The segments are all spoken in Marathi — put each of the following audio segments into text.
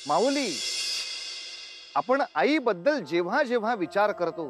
माऊली, आपण आईबद्दल जेव्हा जेव्हा विचार करतो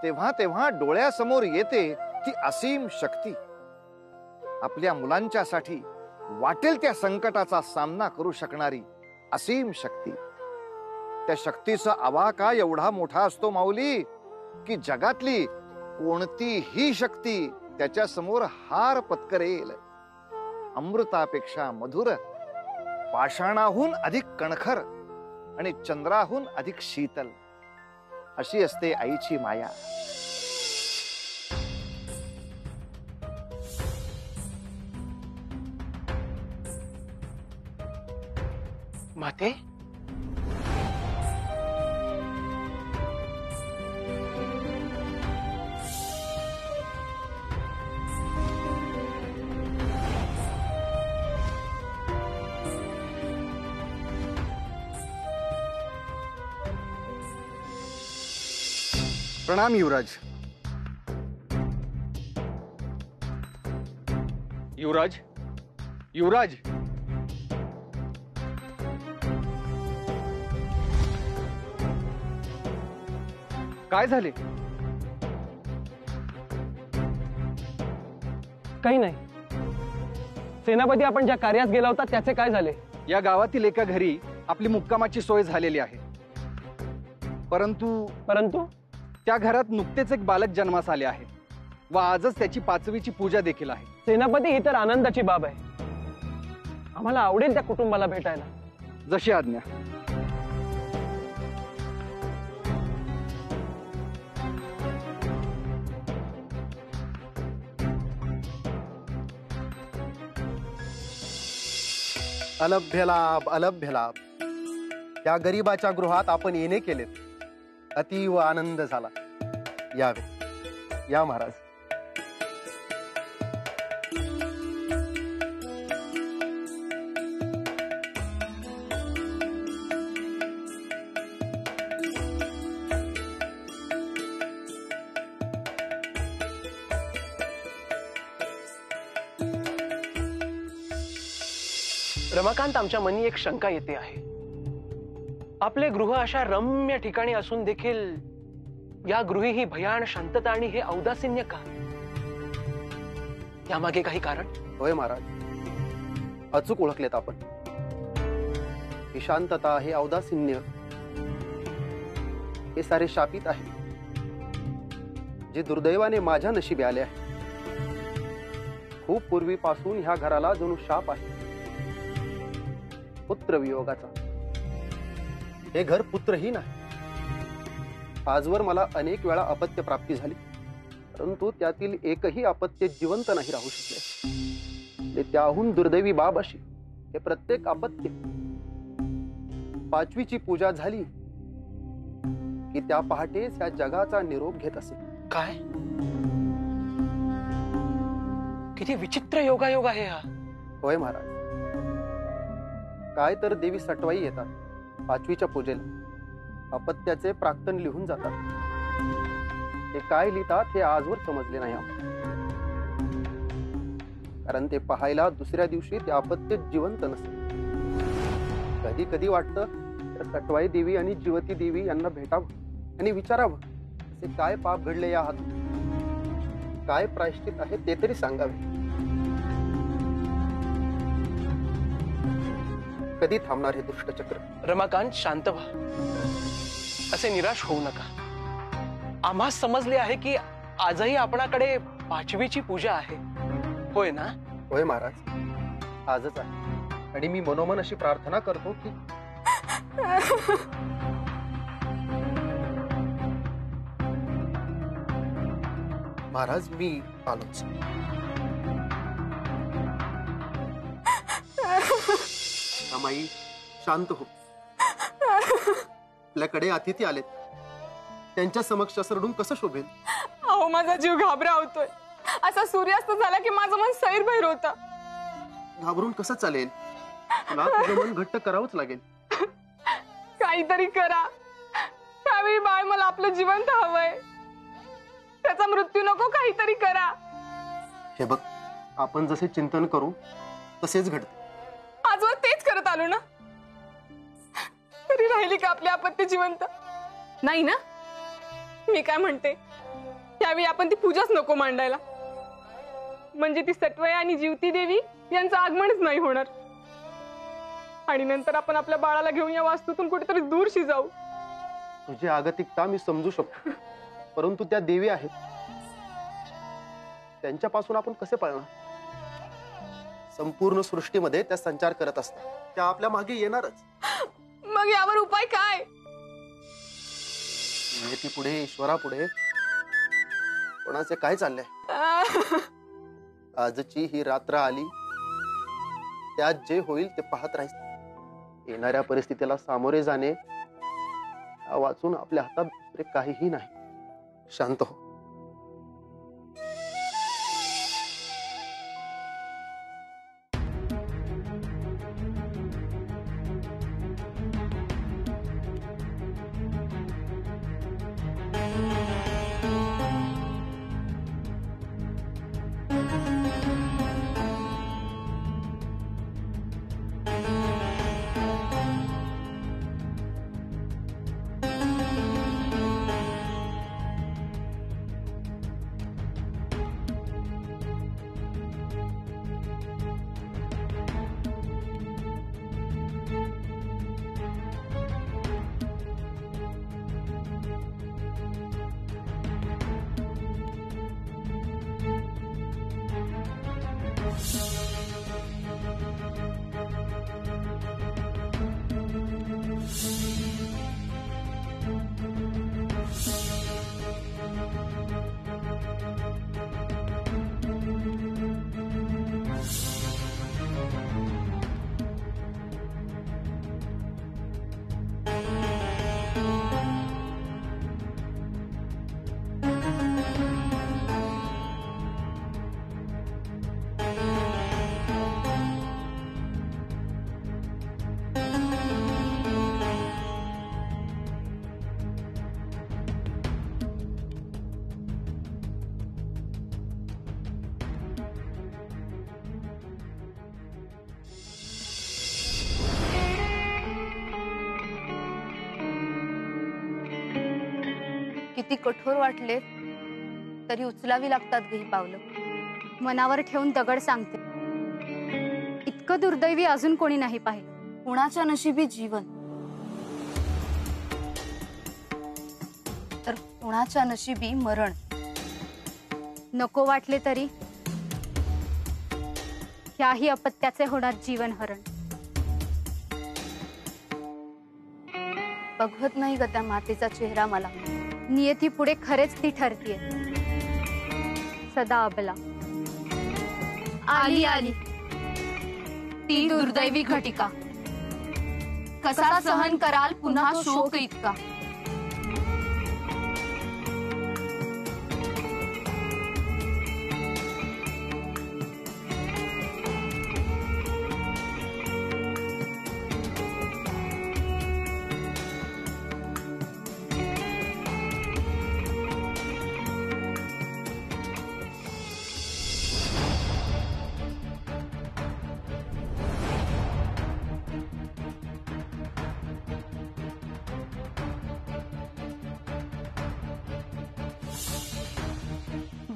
तेव्हा तेव्हा डोळ्यासमोर येते ती असीम शक्ती. आपल्या मुलांच्यासाठी वाटेल त्या संकटाचा सामना करू शकणारी असीम शक्ती. त्या शक्तीचा आवाका एवढा मोठा असतो माऊली की जगातली कोणतीही शक्ती त्याच्या समोर हार पत्करेल. अमृतापेक्षा मधुर, पाषाणाहून अधिक कणखर आणि चंद्राहून अधिक शीतल अशी असते आईची माया. माते, प्रणाम युवराज. युवराज, युवराज, काय झाले? काही नाही. सेनापती, आपण ज्या कार्यास गेला होता त्याचे काय झाले? या गावातील एका घरी आपली मुक्कामाची सोय झालेली आहे. परंतु परंतु त्या घरात नुकतेच एक बालक जन्मास आले आहे व आजच त्याची 5वीची पूजा देखील आहे. सेनापती, ही तर आनंदाची बाब आहे. आम्हाला आवडेल त्या कुटुंबाला भेटायला. जशी आज्ञा. अलभ्य लाभ, अलभ्य लाभ. त्या गरीबाच्या गृहात आपण येणे केलेत. अतीव आनंद झाला. यावे, या महाराज. रमाकांत, आमच्या मनी एक शंका येते आहे. आपले गृह अशा रम्य ठिकाणी असून देखील या गृही ही भयान शांतता आणि हे औदासीन्य का? यामागे काही कारण? होय महाराज, अचूक ओळखलेत आपण. ही शांतता, हे औदासीन्य, हे सारे शापित आहे, जे दुर्दैवाने माझ्या नशिबी आले आहे. खूप पूर्वीपासून ह्या घराला जणू शाप आहे, पुत्र वियोगाचा. हे घर पुत्रहीन आहे. आजवर मला अनेक वेळा अपत्य प्राप्ती झाली, परंतु त्यातील एकही अपत्य जिवंत नाही राहू शकले. त्याहून दुर्दैवी बाब अशी, हे प्रत्येक अपत्य 5वीची पूजा झाली की त्या पहाटेच या जगाचा निरोप घेत असे. काय? किती विचित्र योगायोग आहे हा. होय महाराज. काय तर देवी सटवाई येतात 5वीच्या पूजेला. अपत्याचे प्राक्तन लिहून जातात. ते काय लिहितात हे आजवर समजले नाही आम्हाला. कारण ते पाहायला दुसऱ्या दिवशी ते अपत्य जिवंत नसते. कधी कधी वाटतं तर सटवाई देवी आणि जिवती देवी यांना भेटावं आणि विचारावं, असे काय पाप घडले या हातून, काय प्रायश्चित आहे ते तरी सांगावे. कधी थांबणार हे दुष्टचक्र? रमाकांत, शांत व्हा. असे निराश होऊ नका. आम्हास समजले आहे की आजही आपणाकडे 5वीची पूजा आहे, होय ना? होय महाराज, आजच आहे. आणि मी मनोमन अशी प्रार्थना करतो की महाराज, मी आलोच. माई, शांत हो. आपल्याकडे अतिथी आलेत, त्यांच्या समक्ष रडून कसं शोभेल? अहो, माझा जीव घाबरावतोय. असा सूर्यास्त झाला की माझं मन सैरभैर होतं. घाबरून कसं चालेल? तुला तुझं मन घट्ट करावंच लागेल. काहीतरी करा. त्यावेळी बाळ मला आपलं जिवंत हवंय. त्याचा मृत्यू नको. काहीतरी करा. हे बघ, आपण जसे चिंतन करू तसेच घडते. आजवर तेच करत आलो ना. राहिली का आपली आपत्ती जिवंत? नाही ना. मी काय म्हणते, त्यावेळी आपण ती पूजाच नको मांडायला. म्हणजे ती सटवय आणि जीवती देवी यांचं आगमनच नाही होणार. आणि नंतर आपण आपल्या बाळाला घेऊन या वास्तूतून कुठेतरी दूरशी जाऊ. तुझी आगतिकता मी समजू शकतो, परंतु त्या देवी आहेत, त्यांच्यापासून आपण कसे पळणार? संपूर्ण सृष्टीमध्ये त्या संचार करत असतात, त्या आपल्या मागे येणारच. मग यावर उपाय काय? नियती पुढे, ईश्वरा पुढे कोणाचे काय चाललंय? आजची ही रात्र आली, त्यात जे होईल ते पाहत राहायचं. येणाऱ्या परिस्थितीला सामोरे जाणे वाचून आपल्या हातात दुसरे काहीही नाही. शांत हो. किती कठोर वाटले तरी उचलावी लागतात ग ही पावलं. मनावर ठेवून दगड सांगते, इतकं दुर्दैवी अजून कोणी नाही पाहिलं. कुणाच्या नशिबी जीवन तर कुणाच्या नशिबी मरण. नको वाटले तरी ह्याही अपत्याचे होणार जीवन हरण. बघवत नाही ग त्या मातेचा चेहरा मला. नियती पुढे खरेच ती ठरतीये सदा अबला. आली आली ती दुर्दैवी घटिका. कसा सहन कराल पुन्हा शोक इतका.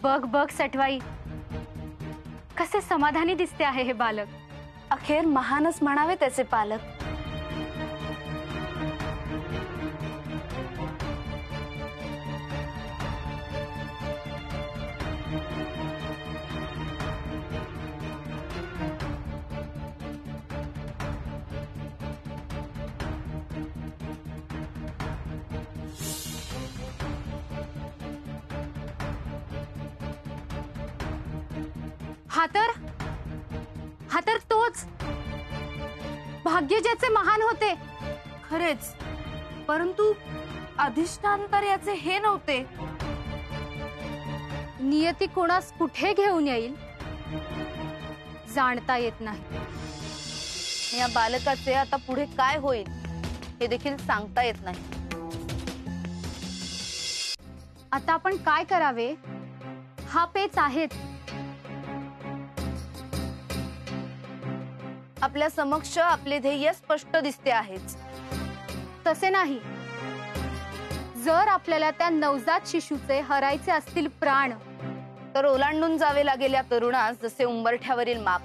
बघ बघ सटवाई, कसे समाधानी दिसते आहे हे बालक. अखेर महानच म्हणावे त्याचे पालक. हा तर तोच भाग्य ज्याचे महान होते. खरेच, परंतु अधिष्ठान तर याचे हे नव्हते. नियती कोणास कुठे घेऊन येईल जाणता येत नाही. या बालकाचे आता पुढे काय होईल हे देखील सांगता येत नाही. आता आपण काय करावे हा पेच आहेच. आपल्या समक्ष आपले ध्येय स्पष्ट दिसते आहेच. तसे नाही. जर आपल्याला त्या नवजात शिशूचे हरायचे असतील प्राण, तर ओलांडून जावे लागेल या तरुणास जसे उंबरठ्यावरील माप.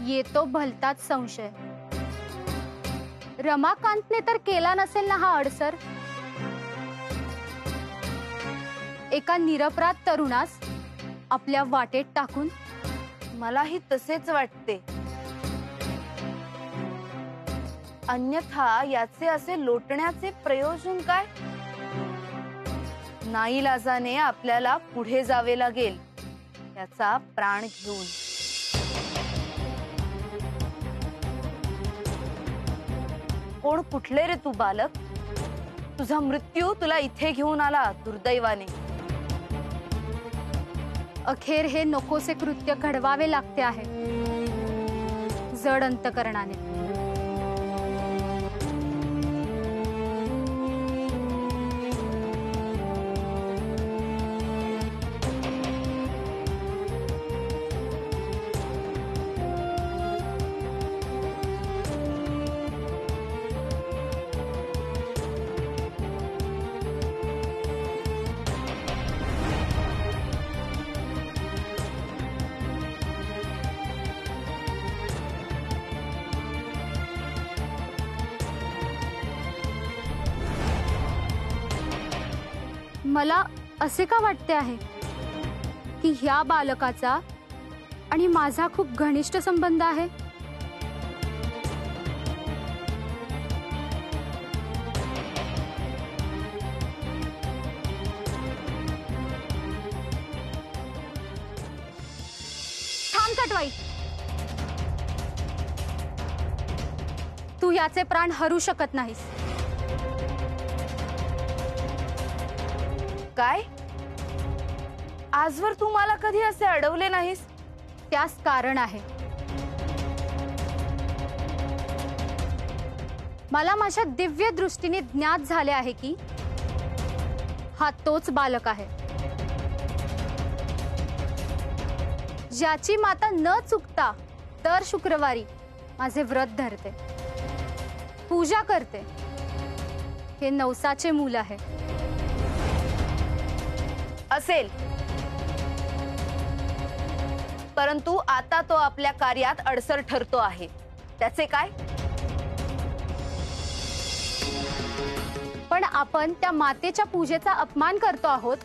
येतो भलताच संशय. रमाकांतने तर केला नसेल ना हा अडसर. एका निरपराध तरुणास आपल्या वाटेत टाकून. मलाही तसेच वाटते. अन्यथा याचे असे लोटण्याचे प्रयोजन काय? नाईलाजाने आपल्याला पुढे जावे लागेल याचा प्राण घेऊन. कोण कुठले रे तू बालक? तुझा मृत्यू तुला इथे घेऊन आला दुर्दैवाने. अखेर हे नकोसे कृत्य घडवावे लागते आहे जड अंतकरणाने. मला असे का वाटते आहे की ह्या बालकाचा आणि माझा खूप घनिष्ठ संबंध आहे. थांब कटवाई. तू याचे प्राण हरू शकत नाहीस. काय? आजवर तू मला कधी असे अडवले नाहीस. त्यास कारण आहे. मला माझ्या दिव्य दृष्टीने ज्ञात झाले आहे की हा तोच बालक आहे ज्याची माता न चुकता दर शुक्रवारी माझे व्रत धरते, पूजा करते. हे नवसाचे मूल आहे. असेल, परंतु आता तो आपल्या कार्यात अडसर ठरतो आहे. त्याचे काय? पण आपण त्या मातेच्या पूजेचा अपमान करतो आहोत.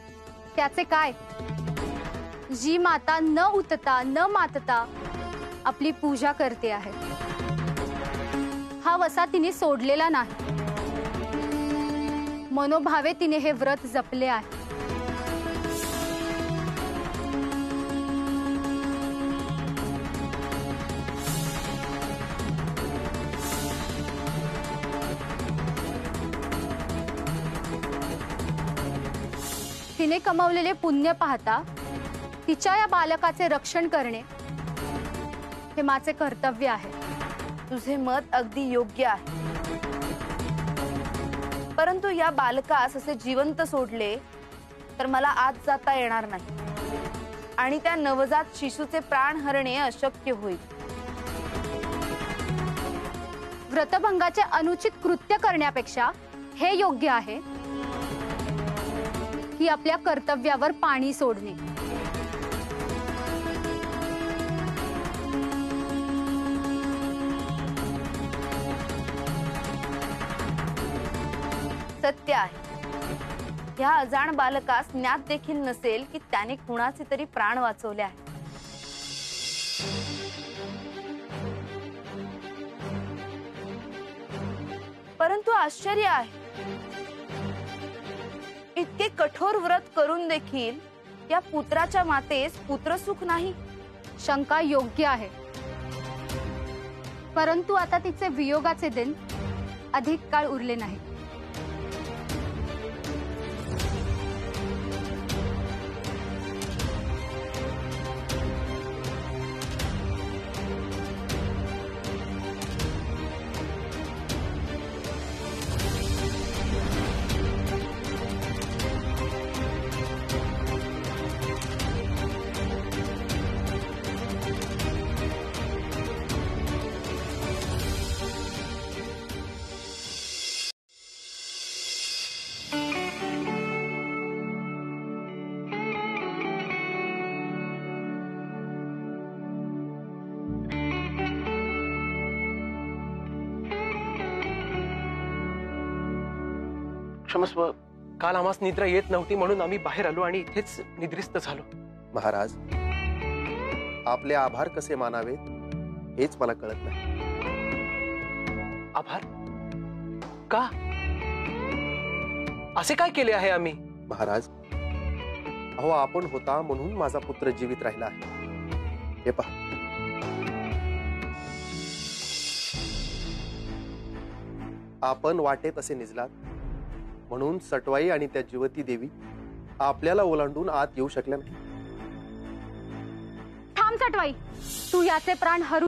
त्याचे काय? जी माता न उतता न मातता आपली पूजा करते आहे. हा वसा तिने सोडलेला नाही. मनोभावे तिने हे व्रत जपले आहे. तिने कमावलेले पुण्य पाहता तिच्या या बालकाचे रक्षण करणे हे माझे कर्तव्य आहे. तुझे मत अगदी योग्य आहे. परंतु या बालकास असे जिवंत सोडले तर मला आत जाता येणार नाही आणि त्या नवजात शिशूचे प्राण हरणे अशक्य होईल. व्रतभंगाचे अनुचित कृत्य करण्यापेक्षा हे योग्य आहे की आपल्या कर्तव्यावर पाणी सोडणे. सत्य आहे. या अजाण बालकास ज्ञात देखील नसेल की त्याने कुणाचे तरी प्राण वाचवले आहे. परंतु आश्चर्य आहे, इतके कठोर व्रत करून देखील या पुत्राच्या मातेस पुत्रसुख नाही. शंका योग्य आहे, परंतु आता तिचे वियोगाचे दिन अधिक काळ उरले नाही. क्षमस्व. काल आम्हास निद्रा येत नव्हती म्हणून आम्ही बाहेर आलो आणि इथेच निद्रिस्त झालो. महाराज, आपले आभार कसे मानावेत हेच मला कळत नाही. आभार का? असे काय केले आहे आम्ही? महाराज, अहो आपण होता म्हणून माझा पुत्र जीवित राहिला आहे. हे पहा, आपण वाटेत असे निजलात म्हणून सटवाई आणि त्या जिवती देवी आपल्याला ओलांडून आत येऊ शकल्या नाही. थांब सटवाई, तू याचे प्राण हरू.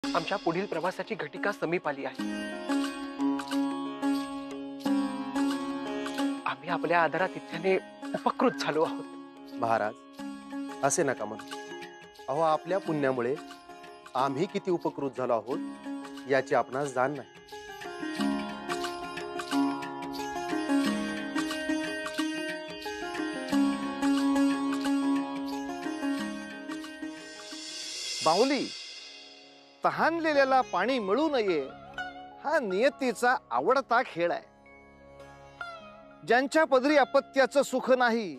आमच्या पुढील प्रवासाची घटिका समीप आली आहे. आम्ही आपल्या आदरात इतक्याने उपकृत झालो आहोत. महाराज, असे नका म्हणू. अहो आपल्या पुण्यामुळे आम्ही किती उपकृत झालो आहोत याची आपणास जाण नाही. बाहुली, तहानलेल्याला पाणी मिळू नये हा नियतीचा आवडता खेळ आहे. ज्यांच्या पदरी अपत्याचं सुख नाही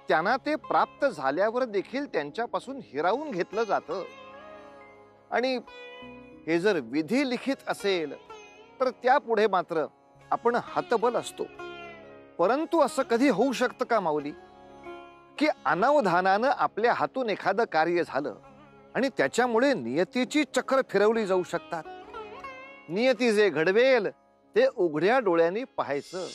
त्यांना ते प्राप्त झाल्यावर देखील त्यांच्यापासून हिरावून घेतलं जातं. आणि हे जर विधी लिखित असेल तर त्यापुढे मात्र आपण हतबल असतो. परंतु असं कधी होऊ शकतं का माऊली की अनावधानानं आपल्या हातून एखादं कार्य झालं आणि त्याच्यामुळे नियतीची चक्र फिरवली जाऊ शकतात. नियती जे घडवेल ते उघड्या डोळ्यांनी पाहायचं.